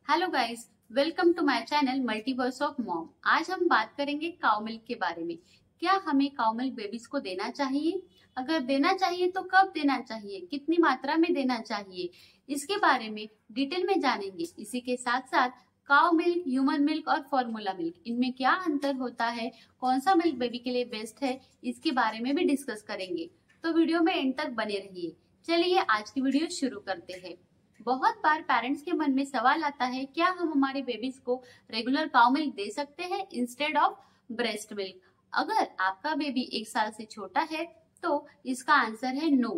Hello guys, welcome to my channel multi voice of mom. आज हम बात करेंगे काउ मिल्क के बारे में। क्या हमें काउ मिल्क बेबीज को देना चाहिए? अगर देना चाहिए तो कब देना चाहिए, कितनी मात्रा में देना चाहिए, इसके बारे में डिटेल में जानेंगे। इसी के साथ साथ काउ मिल्क, ह्यूमन मिल्क और फॉर्मूला मिल्क, इनमें क्या अंतर होता है, कौन सा मिल्क बेबी के लिए बेस्ट है, इसके बारे में भी डिस्कस करेंगे। तो वीडियो में एंड तक बने रहिए। चलिए आज की वीडियो शुरू करते हैं। बहुत बार पेरेंट्स के मन में सवाल आता है, क्या हम हमारे बेबीज को रेगुलर काउ मिल्क दे सकते हैं इंस्टेड ऑफ ब्रेस्ट मिल्क? अगर आपका बेबी 1 साल से छोटा है तो इसका आंसर है no.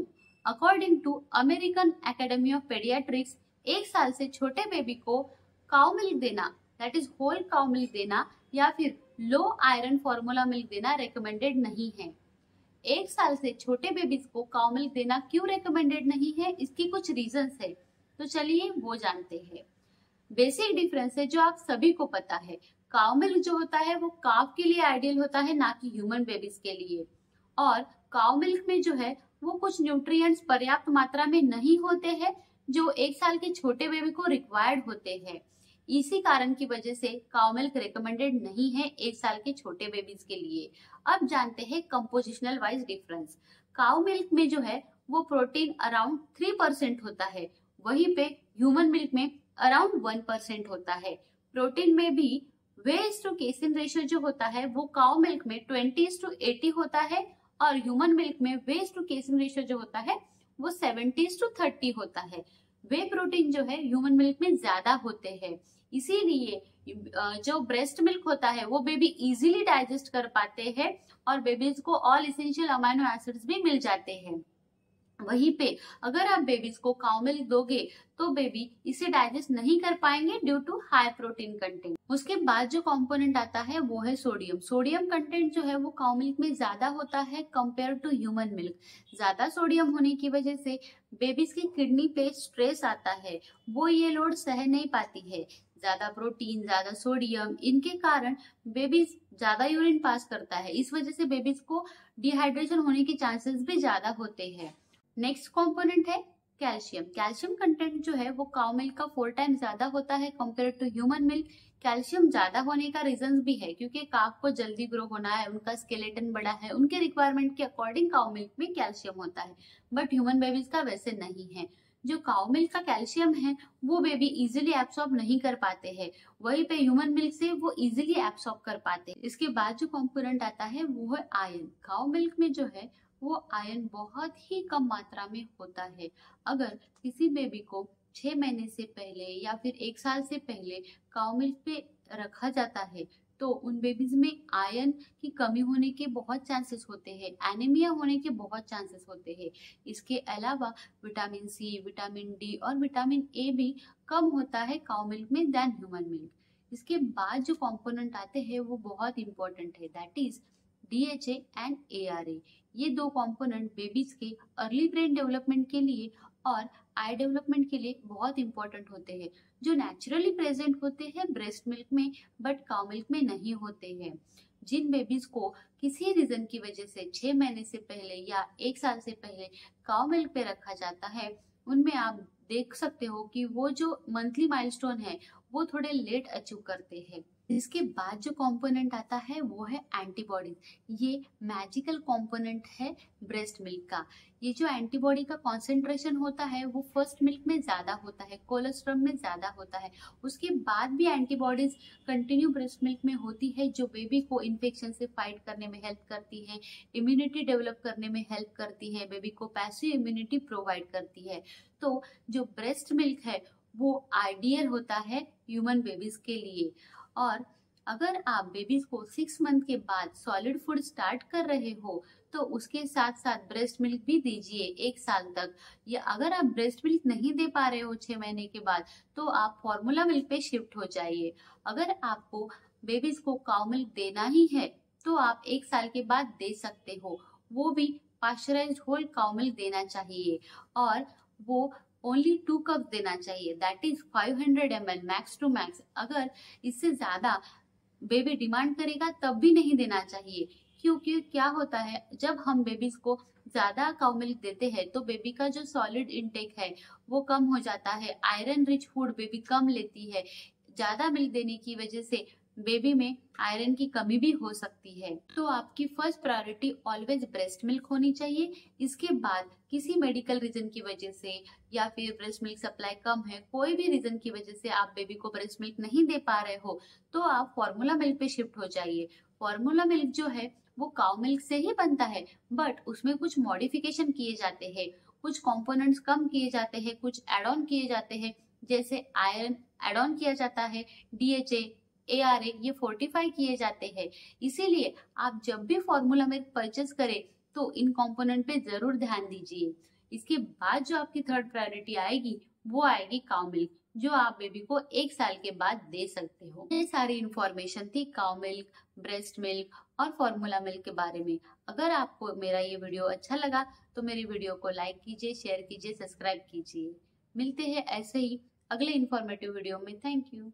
According to American Academy of Paediatrics, 1 साल से छोटे बेबी को काउ मिल्क देना, that is whole cow milk देना या फिर लो आयरन फॉर्मूला मिल्क देना रिकमेंडेड नहीं है। 1 साल से छोटे बेबीज को काउ मिल्क देना क्यों रिकमेंडेड नहीं है, इसकी कुछ रीजंस है, तो चलिए वो जानते हैं। बेसिक डिफरेंस है जो आप सभी को पता है, काउ मिल्क जो होता है वो काफ के लिए आइडियल होता है, ना कि ह्यूमन बेबीज के लिए। और काउ मिल्क में जो है वो कुछ न्यूट्रिएंट्स पर्याप्त मात्रा में नहीं होते हैं जो 1 साल के छोटे बेबी को रिक्वायर्ड होते हैं। इसी कारण की वजह से काउ मिल्क रिकमेंडेड नहीं है 1 साल के छोटे बेबीज के लिए। अब जानते हैं compositional wise difference. Cow milk में जो है वो प्रोटीन अराउंड 3% होता है, वहीं पे ह्यूमन मिल्क में अराउंड 1% होता है। प्रोटीन में भी वेस्ट टू केसिन रेशियो जो होता है वो काउ मिल्क में 20:80 होता है और ह्यूमन मिल्क में वेस्ट टू केसिन रेशियो जो होता है वो 70:30 होता है। वे प्रोटीन जो है ह्यूमन मिल्क में ज्यादा होते हैं, इसीलिए जो ब्रेस्ट मिल्क होता है वो बेबी इजीली डाइजेस्ट कर पाते हैं और बेबीज को ऑल इसेंशियल अमाइनो एसिड्स भी मिल जाते हैं। वहीं पे अगर आप बेबीज को काउ मिल्क दोगे तो बेबी इसे डाइजेस्ट नहीं कर पाएंगे due to high protein content. उसके बाद जो कंपोनेंट आता है वो है सोडियम। सोडियम कंटेंट जो है वो काउ मिल्क में ज्यादा होता है कंपेयर टू ह्यूमन मिल्क। ज्यादा सोडियम होने की वजह से बेबीज की किडनी पे स्ट्रेस आता है, वो ये लोड सह नहीं पाती है। ज्यादा प्रोटीन, ज्यादा सोडियम, इनके कारण बेबीज ज्यादा यूरिन पास करता है, इस वजह से बेबीज को डिहाइड्रेशन होने के चांसेस भी ज्यादा होते हैं। नेक्स्ट कंपोनेंट है कैल्शियम। कैल्शियम कंटेंट जो है वो काउ मिल्क का 4 टाइम ज्यादा होता है compare to human milk. Calcium ज्यादा होने का रीजन भी है क्योंकि काफ को जल्दी ग्रो होना है, उनका स्केलेटन बड़ा है, उनके रिक्वायरमेंट के अकॉर्डिंग काउ मिल्क में कैल्शियम होता है, बट ह्यूमन बेबीज का वैसे नहीं है। जो काउ मिल्क का कैल्शियम है वो बेबी इजिली एब्सॉर्ब नहीं कर पाते हैं, वहीं पे ह्यूमन मिल्क से वो इजिली एब्सॉर्ब कर पाते हैं। इसके बाद जो कंपोनेंट आता है वो है आयरन। काउ मिल्क में जो है वो आयरन बहुत ही कम मात्रा में होता है। अगर किसी बेबी को 6 महीने से पहले या फिर 1 साल से पहले काउ मिल्क पे रखा जाता है तो उन बेबीज में आयरन की कमी होने के बहुत चांसेस होते हैं, एनीमिया होने के बहुत चांसेस होते हैं। इसके अलावा विटामिन सी, विटामिन डी और विटामिन ए भी कम होता है काउ मिल्क में देन ह्यूमन मिल्क। इसके बाद जो कंपोनेंट आते हैं वो बहुत इंपॉर्टेंट है, that is DHA and ARA। ये दो कंपोनेंट बेबीज के अर्ली ब्रेन डेवलपमेंट के लिए और आई डेवलपमेंट के लिए बहुत इंपॉर्टेंट होते हैं, जो नेचुरली प्रेजेंट होते हैं ब्रेस्ट मिल्क में बट काउ मिल्क में नहीं होते हैं। जिन बेबीज को किसी रीजन की वजह से 6 महीने से पहले या 1 साल से पहले काउ मिल्क पे रखा जाता है, उनमें आप देख सकते हो कि वो जो मंथली माइलस्टोन है वो थोड़े लेट अचीव करते हैं। इसके बाद जो कंपोनेंट आता है वो है एंटीबॉडीज। ये मैजिकल कंपोनेंट है ब्रेस्ट मिल्क का। ये जो एंटीबॉडी का कॉन्सेंट्रेशन होता है वो फर्स्ट मिल्क में ज्यादा होता है, कोलेस्ट्रॉल में ज्यादा होता है। उसके बाद भी एंटीबॉडीज कंटिन्यू ब्रेस्ट मिल्क में होती है जो बेबी को इन्फेक्शन से फाइट करने में हेल्प करती है, इम्यूनिटी डेवलप करने में हेल्प करती है, बेबी को पैसिव इम्यूनिटी प्रोवाइड करती है। तो जो ब्रेस्ट मिल्क है वो आइडियल होता है ह्यूमन बेबीज के लिए। और अगर आप बेबीज को 6 मंथ के बाद सॉलिड फूड स्टार्ट कर रहे हो तो उसके साथ साथ ब्रेस्ट मिल्क भी दीजिए 1 साल तक। या अगर आप ब्रेस्ट मिल्क नहीं दे पा रहे हो 6 महीने के बाद तो आप फॉर्मूला मिल्क पे शिफ्ट हो जाइए। अगर आपको बेबीज को काउ मिल्क देना ही है तो आप 1 साल के बाद दे सकते हो, वो भी पाश्चराइज्ड होल काउ मिल्क देना चाहिए और वो ओनली 2 कप देना चाहिए, that is 500 ml max to max. अगर इससे ज्यादा बेबी डिमांड करेगा तब भी नहीं देना चाहिए, क्योंकि क्या होता है, जब हम बेबीज को ज्यादा काउ मिल्क देते हैं तो बेबी का जो सॉलिड इंटेक है वो कम हो जाता है। आयरन रिच फूड बेबी कम लेती है। ज्यादा मिल्क देने की वजह से बेबी में आयरन की कमी भी हो सकती है। तो आपकी first priority always breast milk होनी चाहिए। इसके बाद किसी मेडिकल रीजन की वजह से या फिर ब्रेस्ट मिल्क सप्लाई कम है, कोई भी रीजन की वजह से आप बेबी को ब्रेस्ट मिल्क नहीं दे पा रहे हो, तो आप फॉर्मूला मिल्क पे शिफ्ट हो जाइए। फॉर्मूला मिल्क जो है वो काउ मिल्क से ही बनता है, बट उसमें कुछ मॉडिफिकेशन किए जाते हैं, कुछ कंपोनेंट्स कम किए जाते हैं, कुछ एड ऑन किए जाते हैं। जैसे आयरन एड ऑन किया जाता है, डीएचए, एआरए ये फोर्टिफाई किए जाते हैं। इसीलिए आप जब भी फॉर्मूला मिल्क परचेस करें तो इन कंपोनेंट पे जरूर ध्यान दीजिए। इसके बाद जो आपकी थर्ड प्रायोरिटी आएगी वो आएगी काउ मिल्क, जो आप बेबी को 1 साल के बाद दे सकते हो। ये सारी इंफॉर्मेशन थी काउ मिल्क, ब्रेस्ट मिल्क और फॉर्मूला मिल्क के बारे में। अगर आपको मेरा ये वीडियो अच्छा लगा तो मेरी वीडियो को लाइक कीजिए, शेयर कीजिए, सब्सक्राइब कीजिए। मिलते हैं ऐसे ही अगले इंफॉर्मेटिव वीडियो में। Thank you.